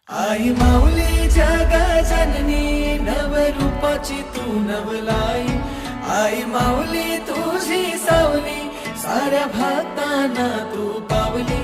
आई माऊली जग जननी नवरूपाची तू नवलाई. आई माऊली तुझी सावली साऱ्या भक्तांना तू पावली.